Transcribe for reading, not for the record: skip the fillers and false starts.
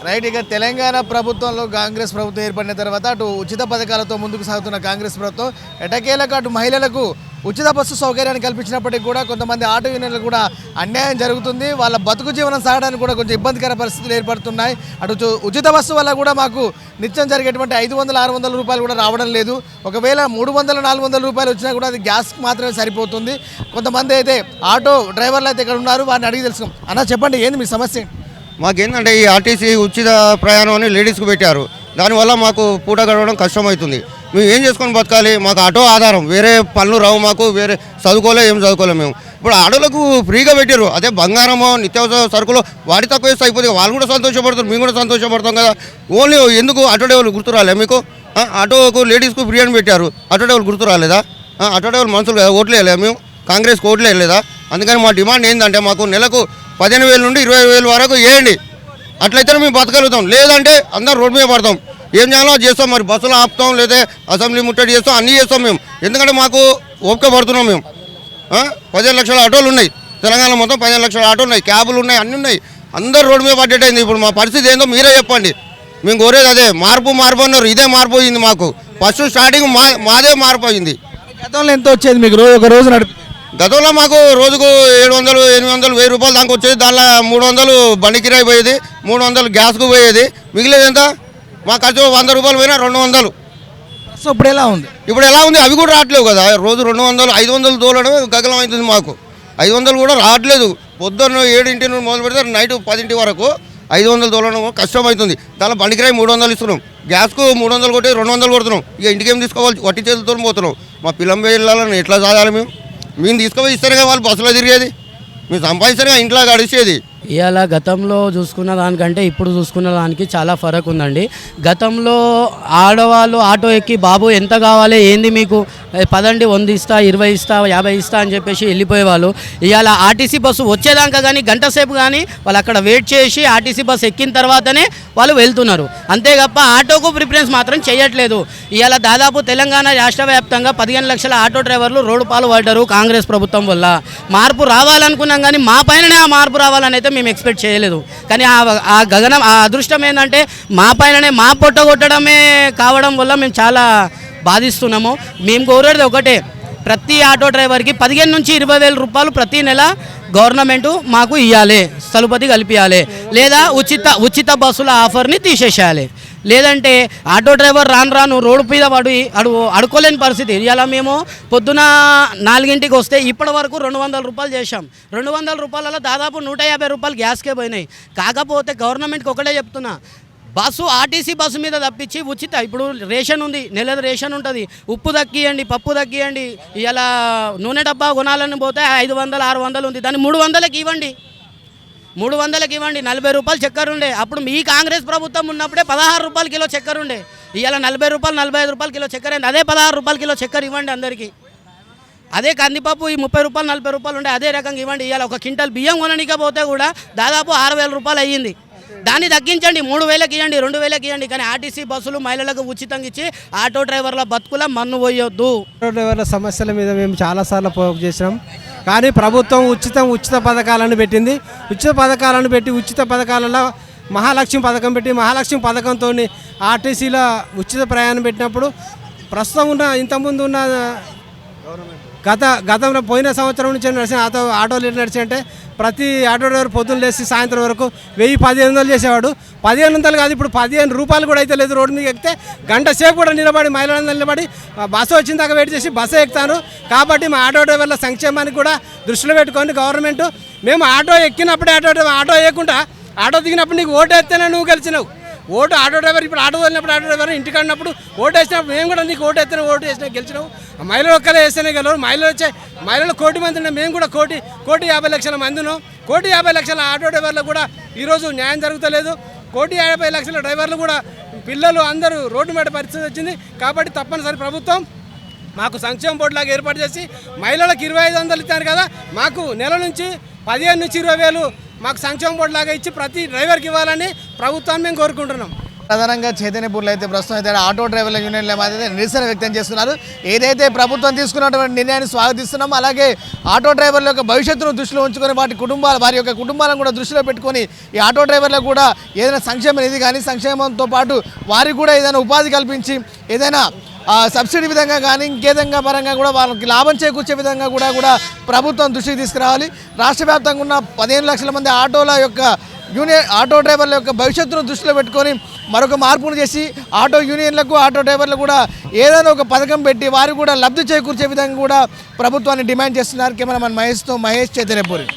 Right. ఇక తెలంగాణ ప్రభుత్వంలో కాంగ్రెస్ ప్రభుత్వం ఏర్పడిన తర్వాత అటు ఉచిత పథకాలతో ముందుకు సాగుతున్న కాంగ్రెస్ ప్రభుత్వం ఎటకేలకు అటు మహిళలకు ఉచిత బస్సు సౌకర్యాన్ని కల్పించినప్పటికీ కూడా కొంతమంది ఆటో యూనియన్లు కూడా అన్యాయం జరుగుతుంది. వాళ్ళ బతుకు జీవనం సాగడానికి కూడా కొంచెం ఇబ్బందికర పరిస్థితులు ఏర్పడుతున్నాయి. అటు ఉచిత బస్సు వల్ల కూడా మాకు నిత్యం జరిగేటువంటి 500-600 రూపాయలు కూడా రావడం లేదు. ఒకవేళ 300-400 రూపాయలు వచ్చినా కూడా అది గ్యాస్కి మాత్రమే సరిపోతుంది. కొంతమంది అయితే ఆటో డ్రైవర్లు అయితే ఇక్కడ ఉన్నారు, వారిని అడిగి తెలుసుకుందాం. అన్న చెప్పండి, ఏంది మీ సమస్య? మాకేంటంటే ఈ ఆర్టీసీ ఉచిత ప్రయాణం అని లేడీస్కి పెట్టారు. దానివల్ల మాకు పూట గడవడం కష్టమవుతుంది. మేము ఏం చేసుకొని బతకాలి? మాకు ఆటో ఆధారం, వేరే పనులు రావు మాకు, వేరే ఏం చదువుకోలేము మేము. ఇప్పుడు ఆటోలకు ఫ్రీగా పెట్టారు, అదే బంగారమో నిత్యావసర సరుకులు వాడి తక్కువ వేస్తే అయిపోతుంది. వాళ్ళు కూడా సంతోషపడతారు, మేము కూడా సంతోషపడతాం కదా. ఓన్లీ ఎందుకు ఆటో డ్రైవర్లు గుర్తు రాలే మీకు? ఆటోకు లేడీస్కు ఫ్రీ అని పెట్టారు, ఆటో డ్రైవర్లు గుర్తు రాలేదా? ఆటో డ్రైవర్లు మనుషులు కదా, ఓట్లు వేయలేదా మేము? కాంగ్రెస్కి ఓట్లు వేయలేదా? అందుకని మా డిమాండ్ ఏంటంటే మాకు నెలకు 15,000 నుండి 20,000 వరకు వేయండి. అట్లయితే మేము బతకలుగుతాం. లేదంటే అందరం రోడ్డు మీద పడతాం. ఏం చేయాలో చేస్తాం. మరి బస్సులు ఆపుతాం, లేదా అసెంబ్లీ ముట్టడి చేస్తాం, అన్నీ చేస్తాం మేము. ఎందుకంటే మాకు ఓపిక పడుతున్నాం మేము. 15 లక్షల ఆటోలు ఉన్నాయి తెలంగాణ మొత్తం, 15 లక్షల ఆటోలు ఉన్నాయి, క్యాబులు ఉన్నాయి, అన్నీ ఉన్నాయి. అందరు రోడ్డు మీద పడ్డట్టయింది. ఇప్పుడు మా పరిస్థితి ఏందో మీరే చెప్పండి. మేము కోరేది అదే, మార్పు అన్నారు. ఇదే మార్పు అయింది మాకు. ఫస్ట్ స్టార్టింగ్ మాదే మార్పు అయింది. గతంలో ఎంత వచ్చేది మీకు ఒక రోజు నడిపి? గతంలో మాకు రోజుకు 700, 800, 1000 రూపాయలు దాకా వచ్చేది. దానిలో 300 బండి కిరాయి పోయేది, 300 గ్యాస్కు పోయేది. మిగిలేదు ఎంత? మా ఖర్చు 100 రూపాయలు పోయినా 200. సో ఇప్పుడు ఎలా ఉంది? ఇప్పుడు ఎలా ఉంది? అవి కూడా రావట్లేవు కదా. రోజు 200, 500 తోలడమే గగలం అవుతుంది మాకు. 500 కూడా రావట్లేదు. పొద్దున్న 7 నుండి మొదలు పెడితే నైట్ 10 వరకు 500 తోలడం కష్టమవుతుంది. దానిలో బండి కిరాయి 300 ఇస్తున్నాం, గ్యాస్కు 300 కొట్టి 200 కొడుతున్నాం. ఇక ఇంటికి ఏం తీసుకోవాలి? వట్టి చేతులతో పోతున్నాం. మా పిల్లం వెళ్ళాలని ఎట్లా సాగాలి? మేము తీసుకుపోయి ఇస్తారే కదా వాళ్ళు బస్సులో తిరిగేది, మేము సంపాదిస్తారే ఇంట్లో గడిచేది. ఇవాళ గతంలో చూసుకున్న దానికంటే ఇప్పుడు చూసుకున్న దానికి చాలా ఫరక్ ఉందండి. గతంలో ఆడవాళ్ళు ఆటో ఎక్కి బాబు ఎంత కావాలి, ఏంది మీకు, పదండి 100 ఇస్తా, 20 ఇస్తా, 50 ఇస్తా అని చెప్పేసి వెళ్ళిపోయేవాళ్ళు. ఇవాళ ఆర్టీసీ బస్సు వచ్చేదాకా కానీ గంట సేపు కానీ వాళ్ళు అక్కడ వెయిట్ చేసి ఆర్టీసీ బస్సు ఎక్కిన తర్వాతనే వాళ్ళు వెళ్తున్నారు. అంతేగప్ప ఆటోకు ప్రిఫరెన్స్ మాత్రం చేయట్లేదు. ఇవాళ దాదాపు తెలంగాణ రాష్ట్ర వ్యాప్తంగా 15 లక్షల ఆటో డ్రైవర్లు రోడ్డు పాలు పడ్డారు కాంగ్రెస్ ప్రభుత్వం వల్ల. మార్పు రావాలనుకున్నాం కానీ మా పైననే ఆ మార్పు రావాలని అయితే మేము ఎక్స్పెక్ట్ చేయలేదు. కానీ ఆ గగనం, ఆ అదృష్టం ఏంటంటే మా పైననే మా పొట్ట కొట్టడమే కావడం వల్ల మేము చాలా బాధిస్తున్నాము. మేము కోరేది ఒకటే, ప్రతి ఆటో డ్రైవర్కి 15 నుంచి 20,000 రూపాయలు ప్రతి నెల గవర్నమెంట్ మాకు ఇవ్వాలి, స్థలపతి కల్పించాలి, లేదా ఉచిత బస్సుల ఆఫర్ని తీసేసేయాలి. లేదంటే ఆటో డ్రైవర్ రాను రోడ్డు మీద అడుకోలేని పరిస్థితి. ఇలా మేము పొద్దున 4 వస్తే ఇప్పటి వరకు 200 రూపాయలు చేశాం. 200 రూపాయలలో దాదాపు 150 రూపాయలు గ్యాస్కే పోయినాయి. కాకపోతే గవర్నమెంట్కి ఒకటే చెప్తున్నా, బస్సు ఆర్టీసీ బస్సు మీద తప్పించి ఉచిత, ఇప్పుడు రేషన్ ఉంది, నెల రేషన్ ఉంటుంది, ఉప్పు తగ్గియండి, పప్పు తగ్గియండి. ఇలా నూనె డబ్బా కొనాలని పోతే 500, 600 ఉంది, దాన్ని 300కి ఇవ్వండి. 300కి ఇవ్వండి. 40 రూపాయలు చక్కెర ఉండే అప్పుడు మీ కాంగ్రెస్ ప్రభుత్వం ఉన్నప్పుడే 16 రూపాయలు కిలో చక్కెర ఉండే. ఇవాళ 40 రూపాయలు, 45 రూపాయలు కిలో చక్కెర అయింది. అదే 16 రూపాయలు కిలో చక్కెర ఇవ్వండి అందరికీ. అదే కందిపప్పు ఈ 30 రూపాయలు, 40 రూపాయలు ఉండే, అదే రకంగా ఇవ్వండి. ఇవాళ ఒక క్వింటల్ బియ్యం కొననికపోతే కూడా దాదాపు 6,000 రూపాయలు అయ్యింది. దాన్ని తగ్గించండి, 3,000కి ఇవ్వండి, 2,000కి ఇవ్వండి. కానీ ఆర్టీసీ బస్సులు మహిళలకు ఉచితంగా ఇచ్చి ఆటో డ్రైవర్ల బతుకుల మన్ను పోయొద్దు. ఆటో డ్రైవర్ల సమస్యల మీద మేము చాలాసార్లు పోగు చేసినాం. కానీ ప్రభుత్వం ఉచిత పథకాలను పెట్టింది. ఉచిత పథకాలను పెట్టి ఉచిత పథకాలలో మహాలక్ష్మి పథకం పెట్టి, మహాలక్ష్మి పథకంతో ఆర్టీసీలో ఉచిత ప్రయాణం పెట్టినప్పుడు ప్రస్తుతం ఉన్న ఇంతకుముందు ఉన్న గతంలో పోయిన సంవత్సరం నుంచి నడిచిన ఆటోలు ఎట్లా నడిచాయంటే, ప్రతి ఆటో డ్రైవర్ పొద్దున్న లేచి సాయంత్రం వరకు 1000-1500 చేసేవాడు. 1500 కాదు, ఇప్పుడు 15 రూపాయలు కూడా అయితే లేదు. రోడ్డు మీద ఎక్కితే గంట సేపు కూడా నిలబడి, మహిళలందరూ నిలబడి బస్సు వచ్చిన దాకా వెయిట్ చేసి బస్సు ఎక్కుతాను. కాబట్టి మా ఆటో డ్రైవర్ల సంక్షేమానికి కూడా దృష్టిలో పెట్టుకొని గవర్నమెంట్, మేము ఆటో ఎక్కినప్పుడే ఆటో వేయకుండా ఆటో దిగినప్పుడు నీకు ఓటు వేస్తేనే నువ్వు గెలిచినావు. ఆటో డ్రైవర్ ఇప్పుడు ఆటో వదిలినప్పుడు ఆటో డ్రైవర్ ఇంటికి అన్నప్పుడు ఓటు వేసినప్పుడు మేము కూడా నీకు ఓటు వేస్తేనే ఓటు వేసినా గెలిచినావు. మహిళలు ఒక్కరే వేస్తేనే గెలవరు. మహిళలు 1 కోటి మంది ఉన్నాయి. మేము కూడా 1,50 లక్షల మంది ఉన్నాం. 1,50 లక్షల ఆటో డ్రైవర్లు కూడా ఈరోజు న్యాయం జరుగుతలేదు. 1,50 లక్షల డ్రైవర్లు కూడా పిల్లలు అందరూ రోడ్డు మీద పరిస్థితి వచ్చింది. కాబట్టి తప్పనిసరి ప్రభుత్వం మాకు సంక్షేమ బోర్డు లాగా ఏర్పాటు చేసి మహిళలకు 2,500 ఇచ్చారు కదా, మాకు నెల నుంచి 15 నుంచి 20,000 మాకు సంక్షేమ బోర్డు లాగా ఇచ్చి ప్రతి డ్రైవర్కి ఇవ్వాలని ప్రభుత్వాన్ని మేము కోరుకుంటున్నాం. ప్రధానంగా చైతన్యపూర్లో అయితే ప్రస్తుతం అయితే ఆటో డ్రైవర్ల యూనియన్ల మధ్య నిరసన వ్యక్తం చేస్తున్నారు. ఏదైతే ప్రభుత్వం తీసుకున్నటువంటి నిర్ణయాన్ని స్వాగతిస్తున్నామో అలాగే ఆటో డ్రైవర్ల యొక్క భవిష్యత్తును దృష్టిలో ఉంచుకొని వారి యొక్క కుటుంబాలను కూడా దృష్టిలో పెట్టుకొని ఈ ఆటో డ్రైవర్లకు కూడా ఏదైనా సంక్షేమ నిధి కానీ సంక్షేమంతో పాటు వారికి కూడా ఏదైనా ఉపాధి కల్పించి ఏదైనా సబ్సిడీ విధంగా కానీ ఇంకేదంగా పరంగా కూడా వాళ్ళకి లాభం చేకూర్చే విధంగా కూడా ప్రభుత్వం దృష్టికి తీసుకురావాలి. రాష్ట్ర వ్యాప్తంగా ఉన్న 15 లక్షల మంది ఆటో డ్రైవర్ల యొక్క భవిష్యత్తును దృష్టిలో పెట్టుకొని మరొక మార్పును చేసి ఆటో యూనియన్లకు ఆటో డ్రైవర్లకు కూడా ఏదైనా ఒక పథకం పెట్టి వారు కూడా లబ్ధి చేకూర్చే విధంగా కూడా ప్రభుత్వాన్ని డిమాండ్ చేస్తున్నారు. కెమెరామెన్ మహేష్ చైతన్యపూరి.